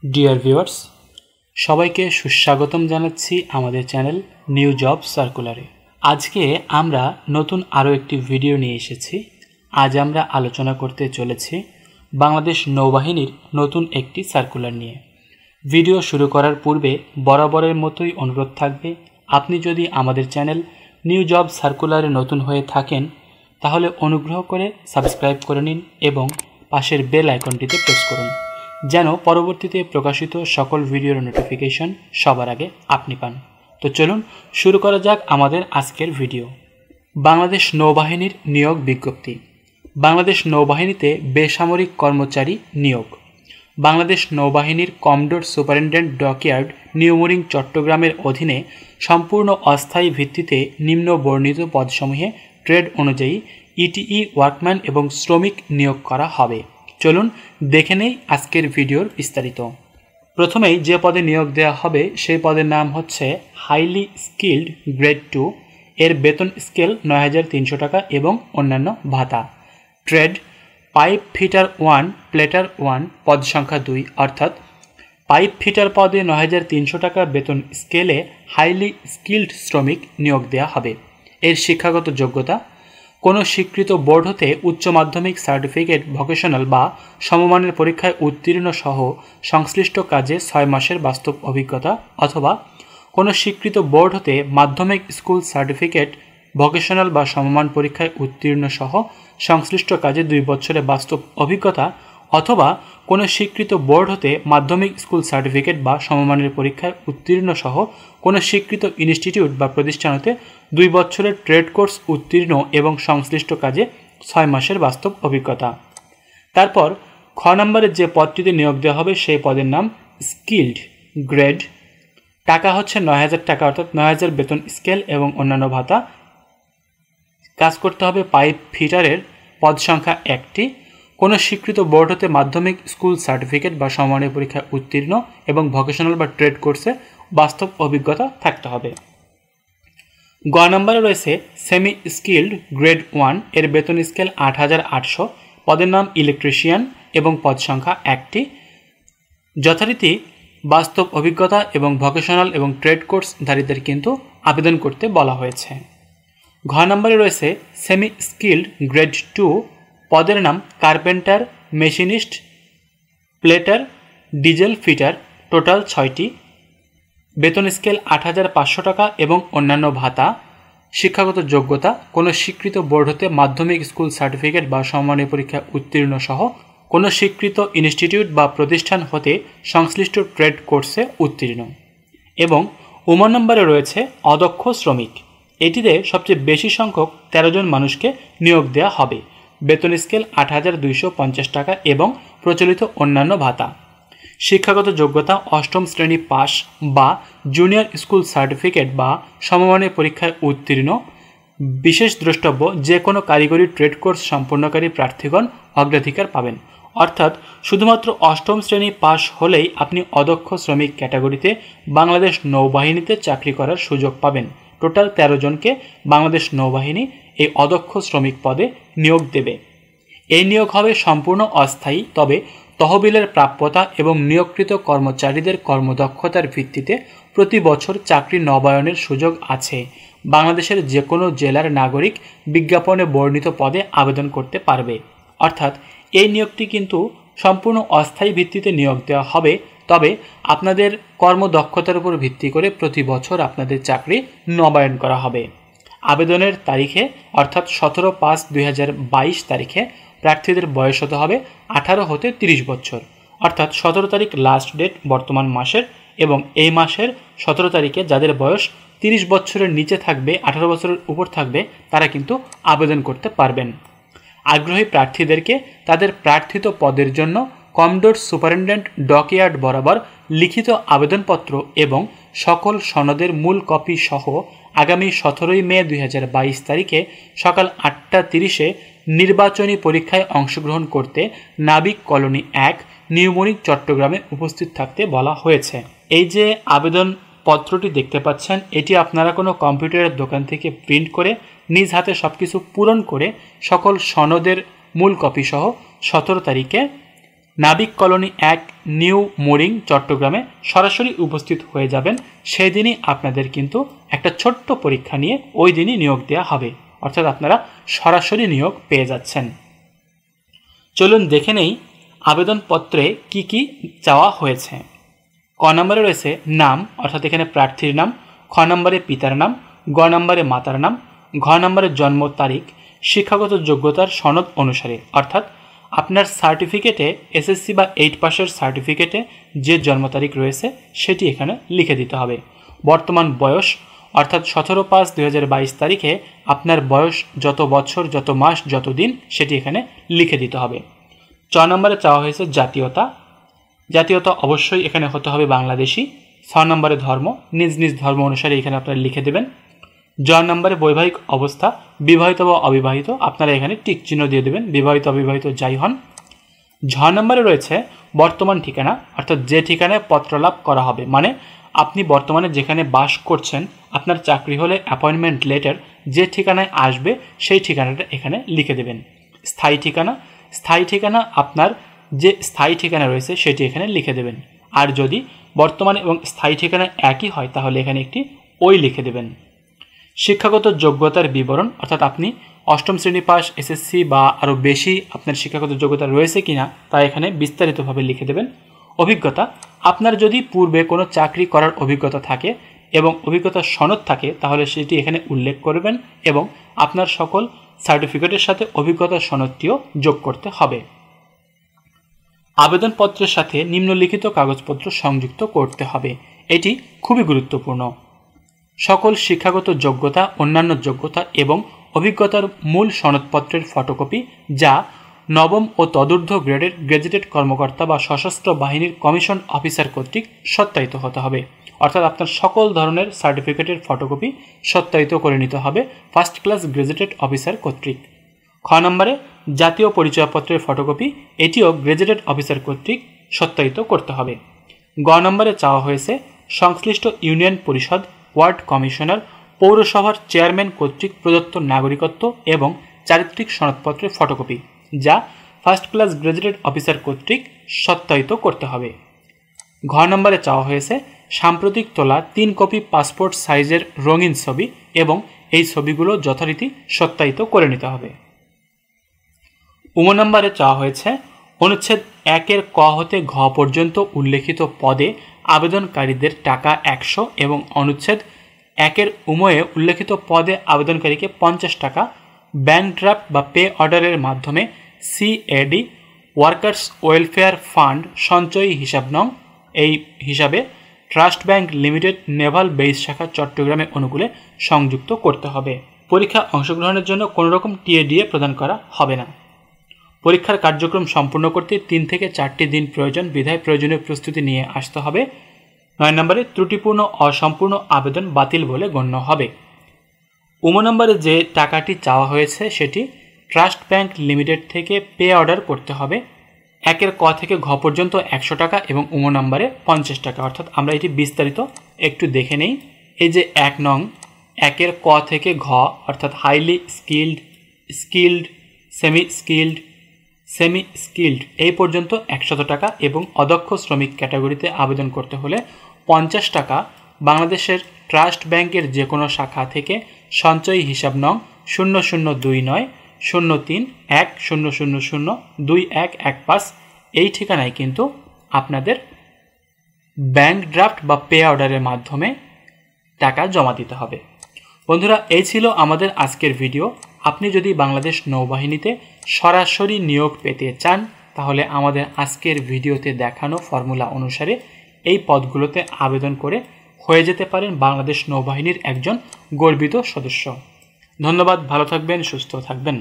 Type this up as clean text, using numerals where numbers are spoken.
Dear viewers, সবাইকে সুস্বাগতম জানাচ্ছি আমাদের চ্যানেল নিউ জব সার্কুলারে। আজকে আমরা নতুন আরও একটি ভিডিও নিয়ে এসেছি। আজ আমরা আলোচনা করতে চলেছি বাংলাদেশ নৌবাহিনীর নতুন একটি সার্কুলার নিয়ে। ভিডিও শুরু করার পূর্বে বরাবরের মতোই অনুরোধ থাকবে, আপনি যদি আমাদের চ্যানেল নিউ জব সার্কুলারে নতুন হয়ে থাকেন তাহলে অনুগ্রহ করে সাবস্ক্রাইব করে নিন এবং পাশের বেল আইকনটিতে প্রেস করুন, যেন পরবর্তীতে প্রকাশিত সকল ভিডিওর নোটিফিকেশন সবার আগে আপনি পান। তো চলুন শুরু করা যাক আমাদের আজকের ভিডিও। বাংলাদেশ নৌবাহিনীর নিয়োগ বিজ্ঞপ্তি। বাংলাদেশ নৌবাহিনীতে বেসামরিক কর্মচারী নিয়োগ। বাংলাদেশ নৌবাহিনীর কমডোর সুপারিনটেন্ডেন্ট ডকইয়ার্ড নিউমোরিং চট্টগ্রামের অধীনে সম্পূর্ণ অস্থায়ী ভিত্তিতে নিম্ন বর্ণিত পদসমূহে ট্রেড অনুযায়ী ইটিই ওয়ার্কম্যান এবং শ্রমিক নিয়োগ করা হবে। চলুন দেখে নেই আজকের ভিডিওর বিস্তারিত। প্রথমেই যে পদে নিয়োগ দেওয়া হবে সেই পদের নাম হচ্ছে হাইলি স্কিল্ড গ্রেড 2। এর বেতন স্কেল ৯৩০০ টাকা এবং অন্যান্য ভাতা। ট্রেড পাইপ ফিটার 1 প্লেটার 1 পদ সংখ্যা 2, অর্থাৎ পাইপ ফিটার পদে ৯৩০০ টাকা বেতন স্কেলে হাইলি স্কিল্ড শ্রমিক নিয়োগ দেওয়া হবে। এর শিক্ষাগত যোগ্যতা: কোনো স্বীকৃত বোর্ড হতে উচ্চ মাধ্যমিক সার্টিফিকেট, ভোকেশনাল বা সমমানের পরীক্ষায় উত্তীর্ণ সহ সংশ্লিষ্ট কাজে 6 মাসের বাস্তব অভিজ্ঞতা, অথবা কোনো স্বীকৃত বোর্ড হতে মাধ্যমিক স্কুল সার্টিফিকেট, ভোকেশনাল বা সমমান পরীক্ষায় উত্তীর্ণ সহ সংশ্লিষ্ট কাজে 2 বছরের বাস্তব অভিজ্ঞতা, অথবা কোনো স্বীকৃত বোর্ড হতে মাধ্যমিক স্কুল সার্টিফিকেট বা সমমানের পরীক্ষায় উত্তীর্ণ সহ কোনো স্বীকৃত ইনস্টিটিউট বা প্রতিষ্ঠান হতে 2 বছরের ট্রেড কোর্স উত্তীর্ণ এবং সংশ্লিষ্ট কাজে 6 মাসের বাস্তব অভিজ্ঞতা। তারপর খ নম্বরের যে পদটিতে নিয়োগ দেওয়া হবে সেই পদের নাম স্কিল্ড গ্রেড। টাকা হচ্ছে ৯০০০ টাকা, অর্থাৎ ৯০০০ বেতন স্কেল এবং অন্যান্য ভাতা। কাজ করতে হবে পাইপ ফিটারের, পদ সংখ্যা 1টি। কোনো স্বীকৃত বোর্ড হতে মাধ্যমিক স্কুল সার্টিফিকেট বা সমমানের পরীক্ষায় উত্তীর্ণ এবং ভোকেশনাল বা ট্রেড কোর্সে বাস্তব অভিজ্ঞতা থাকতে হবে। গ নম্বরে রয়েছে সেমি স্কিল্ড গ্রেড 1। এর বেতন স্কেল ৮৮০০। পদের নাম ইলেকট্রিশিয়ান এবং পদ সংখ্যা 1টি। যথারীতি বাস্তব অভিজ্ঞতা এবং ভোকেশনাল এবং ট্রেড কোর্সধারীদের কিন্তু আবেদন করতে বলা হয়েছে। ঘ নম্বরে রয়েছে সেমি স্কিল্ড গ্রেড 2। পদের নাম carpenter, machinist, plater, diesel fitter, total 6টি। বেতন স্কেল ৮৫০০ টাকা এবং অন্যান্য ভাতা। শিক্ষাগত যোগ্যতা: কোনো স্বীকৃত বোর্ড হতে মাধ্যমিক স্কুল সার্টিফিকেট বা সমমানের পরীক্ষায় উত্তীর্ণ সহ কোনো স্বীকৃত ইনস্টিটিউট বা প্রতিষ্ঠান হতে সংশ্লিষ্ট ট্রেড কোর্সে উত্তীর্ণ। এবং উম নম্বরে রয়েছে অদক্ষ শ্রমিক। এটিতে সবচেয়ে বেশি সংখ্যক 13 জন মানুষকে নিয়োগ দেওয়া হবে। বেতন স্কেল ৮২৫০ টাকা এবং প্রচলিত অন্যান্য ভাতা। শিক্ষাগত যোগ্যতা: অষ্টম শ্রেণী পাস বা জুনিয়র স্কুল সার্টিফিকেট বা সমমানের পরীক্ষায় উত্তীর্ণ। বিশেষ দ্রষ্টব্য: যে কোনো কারিগরি ট্রেড কোর্স সম্পন্নকারী প্রার্থীগণ অগ্রাধিকার পাবেন। অর্থাৎ শুধুমাত্র অষ্টম শ্রেণী পাস হলেই আপনি অদক্ষ শ্রমিক ক্যাটাগরিতে বাংলাদেশ নৌবাহিনীতে চাকরি করার সুযোগ পাবেন। টোটাল 13 জনকে বাংলাদেশ নৌবাহিনী এই অদক্ষ শ্রমিক পদে নিয়োগ দেবে। এই নিয়োগ হবে সম্পূর্ণ অস্থায়ী, তবে তহবিলের প্রাপ্যতা এবং নিয়োগকৃত কর্মচারীদের কর্মদক্ষতার ভিত্তিতে প্রতি বছর চাকরি নবায়নের সুযোগ আছে। বাংলাদেশের যে কোনো জেলার নাগরিক বিজ্ঞাপনে বর্ণিত পদে আবেদন করতে পারবে। অর্থাৎ এই নিয়োগটি কিন্তু সম্পূর্ণ অস্থায়ী ভিত্তিতে নিয়োগ দেওয়া হবে, তবে আপনাদের কর্মদক্ষতার উপর ভিত্তি করে প্রতি বছর আপনাদের চাকরি নবায়ন করা হবে। আবেদনের তারিখে অর্থাৎ 17/5/2022 তারিখে প্রার্থীদের বয়স হতে হবে 18 হতে 30 বছর। অর্থাৎ 17 তারিখ লাস্ট ডেট বর্তমান মাসের, এবং এই মাসের 17 তারিখে যাদের বয়স 30 বছরের নিচে থাকবে, 18 বছরের উপর থাকবে, তারা কিন্তু আবেদন করতে পারবেন। আগ্রহী প্রার্থীদেরকে তাদের প্রার্থিত পদের জন্য কমডোর সুপারিনটেন্ডেন্ট ডকইয়ার্ড বরাবর লিখিত আবেদনপত্র এবং সকল সনদের মূল কপি সহ আগামী 17 মে 2022 তারিখে সকাল 8:30-এ নির্বাচনী পরীক্ষায় অংশগ্রহণ করতে নাবিক কলোনি 1, নিউমোরিং চট্টগ্রামে উপস্থিত থাকতে বলা হয়েছে। এই যে আবেদন পত্রটি দেখতে পাচ্ছেন, এটি আপনারা কোনো কম্পিউটারের দোকান থেকে প্রিন্ট করে নিজ হাতে সবকিছু পূরণ করে সকল সনদের মূল কপি সহ 17 তারিখে নাবিক কলোনি 1 নিউ মোরিং চট্টগ্রামে সরাসরি উপস্থিত হয়ে যাবেন। সেই দিনই আপনাদের কিন্তু একটা ছোট্ট পরীক্ষা নিয়ে ওই দিনই নিয়োগ দেওয়া হবে, অর্থাৎ আপনারা সরাসরি নিয়োগ পেয়ে যাচ্ছেন। চলুন দেখে নেই আবেদনপত্রে কি কি চাওয়া হয়েছে। ক নম্বরে রয়েছে নাম, অর্থাৎ এখানে প্রার্থীর নাম। খ নম্বরে পিতার নাম। গ নম্বরে মাতার নাম। ঘ নম্বরে জন্ম তারিখ শিক্ষাগত যোগ্যতার সনদ অনুসারে, অর্থাৎ আপনার সার্টিফিকেটে এসএসসি বা 8 পাসের সার্টিফিকেটে যে জন্ম তারিখ রয়েছে সেটি এখানে লিখে দিতে হবে। বর্তমান বয়স, অর্থাৎ 17/5/2022 তারিখে আপনার বয়স যত বছর, যত মাস, যত দিন সেটি এখানে লিখে দিতে হবে। চ নম্বরে চাওয়া হয়েছে জাতীয়তা। জাতীয়তা অবশ্যই এখানে হতে হবে বাংলাদেশি। 6 নম্বরে ধর্ম, নিজ নিজ ধর্ম অনুসারে এখানে আপনারা লিখে দেবেন। জ নম্বরে বৈবাহিক অবস্থা, বিবাহিত বা অবিবাহিত, আপনারা এখানে টিক চিহ্ন দিয়ে দেবেন, বিবাহিত অবিবাহিত যাই হন। ঝ নম্বরে রয়েছে বর্তমান ঠিকানা, অর্থাৎ যে ঠিকানায় পত্রলাভ করা হবে, মানে আপনি বর্তমানে যেখানে বাস করছেন, আপনার চাকরি হলে অ্যাপয়েন্টমেন্ট লেটার যে ঠিকানায় আসবে সেই ঠিকানাটা এখানে লিখে দেবেন। স্থায়ী ঠিকানা, স্থায়ী ঠিকানা আপনার যে স্থায়ী ঠিকানা রয়েছে সেটি এখানে লিখে দেবেন। আর যদি বর্তমান এবং স্থায়ী ঠিকানা একই হয় তাহলে এখানে একটি ওই লিখে দেবেন। শিক্ষাগত যোগ্যতার বিবরণ, অর্থাৎ আপনি 8ম শ্রেণী পাস, এসএসসি বা আরও বেশি আপনার শিক্ষাগত যোগ্যতা রয়েছে কিনা তা এখানে বিস্তারিতভাবে লিখে দেবেন। অভিজ্ঞতা, আপনার যদি পূর্বে কোনো চাকরি করার অভিজ্ঞতা থাকে এবং অভিজ্ঞতার সনদ থাকে তাহলে সেটি এখানে উল্লেখ করবেন এবং আপনার সকল সার্টিফিকেটের সাথে অভিজ্ঞতার সনদটিও যোগ করতে হবে। আবেদনপত্রের সাথে নিম্নলিখিত কাগজপত্র সংযুক্ত করতে হবে। এটি খুবই গুরুত্বপূর্ণ। সকল শিক্ষাগত যোগ্যতা, অন্যান্য যোগ্যতা এবং অভিজ্ঞতার মূল সনদপত্রের ফটোকপি যা নবম ও তদূর্ধ্ব গ্রেডের গেজেটেড কর্মকর্তা বা সশস্ত্র বাহিনীর কমিশন অফিসার কর্তৃক সত্যায়িত হতে হবে, অর্থাৎ আপনার সকল ধরনের সার্টিফিকেটের ফটোকপি সত্যায়িত করে নিতে হবে ফার্স্ট ক্লাস গেজেটেড অফিসার কর্তৃক। খ নম্বরে জাতীয় পরিচয়পত্রের ফটোকপি, এটিও গেজেটেড অফিসার কর্তৃক সত্যায়িত করতে হবে। গ নম্বরে চাওয়া হয়েছে সংশ্লিষ্ট ইউনিয়ন পরিষদ, ওয়ার্ড কমিশনার, পৌরসভার চেয়ারম্যান কর্তৃক প্রদত্ত নাগরিকত্ব এবং চারিত্রিক সনদপত্রের ফটোকপি যা ফার্স্ট ক্লাস গ্রেজুয়েটেড অফিসার কর্তৃক সত্যায়িত করতে হবে। ঘ নম্বরে চাওয়া হয়েছে সাম্প্রতিক তোলা 3 কপি পাসপোর্ট সাইজের রঙিন ছবি এবং এই ছবিগুলো যথারীতি সত্যায়িত করে নিতে হবে। উম নম্বরে চাওয়া হয়েছে অনুচ্ছেদ 1-এর ক হতে ঘ পর্যন্ত উল্লেখিত পদে আবেদনকারীদের টাকা 100 এবং অনুচ্ছেদ 1-এর উময়ে উল্লেখিত পদে আবেদনকারীকে 50 টাকা ব্যাংক ড্রাফট বা পে অর্ডারের মাধ্যমে সিএডি ওয়ার্কার্স ওয়েলফেয়ার ফান্ড সঞ্চয়ী হিসাব নং এই হিসাবে trust bank limited Naval base শাখা চট্টগ্রামে অনুকূলে সংযুক্ত করতে হবে। পরীক্ষা অংশগ্রহণের জন্য কোনো রকম টিএডিএ প্রদান করা হবে না। পরীক্ষার কার্যক্রম সম্পূর্ণ করতে 3 থেকে 4টি দিন প্রয়োজন, বিধায় প্রয়োজনীয় প্রস্তুতি নিয়ে আসতে হবে। 9 নম্বরে ত্রুটিপূর্ণ অসম্পূর্ণ আবেদন বাতিল বলে গণ্য হবে। উম নম্বরে যে টাকাটি চাওয়া হয়েছে সেটি ট্রাস্ট ব্যাংক লিমিটেড থেকে পে অর্ডার করতে হবে। 1-এর ক থেকে ঘ পর্যন্ত 100 টাকা এবং উম নম্বরে 50 টাকা, অর্থাৎ আমরা এটি বিস্তারিত একটু দেখে নেই। এই যে 1 নং 1-এর ক থেকে ঘ অর্থাৎ highly skilled, skilled, semi skilled এই পর্যন্ত 100 টাকা এবং অদক্ষ শ্রমিক ক্যাটাগরিতে আবেদন করতে হলে 50 টাকা বাংলাদেশের ট্রাস্ট ব্যাংকের যে কোনো শাখা থেকে সঞ্চয়ী হিসাব নং 00290310002115 এই ঠিকানায় কিন্তু আপনাদের ব্যাংক ড্রাফট বা পে অর্ডারের মাধ্যমে টাকা জমা দিতে হবে। বন্ধুরা, এই ছিল আমাদের আজকের ভিডিও। আপনি যদি বাংলাদেশ নৌবাহিনীতে সরাসরি নিয়োগ পেতে চান তাহলে আমাদের আজকের ভিডিওতে দেখানো ফর্মুলা অনুসারে এই পদগুলোতে আবেদন করে হয়ে যেতে পারেন বাংলাদেশ নৌবাহিনীর একজন গর্বিত সদস্য। ধন্যবাদ, ভালো থাকবেন, সুস্থ থাকবেন।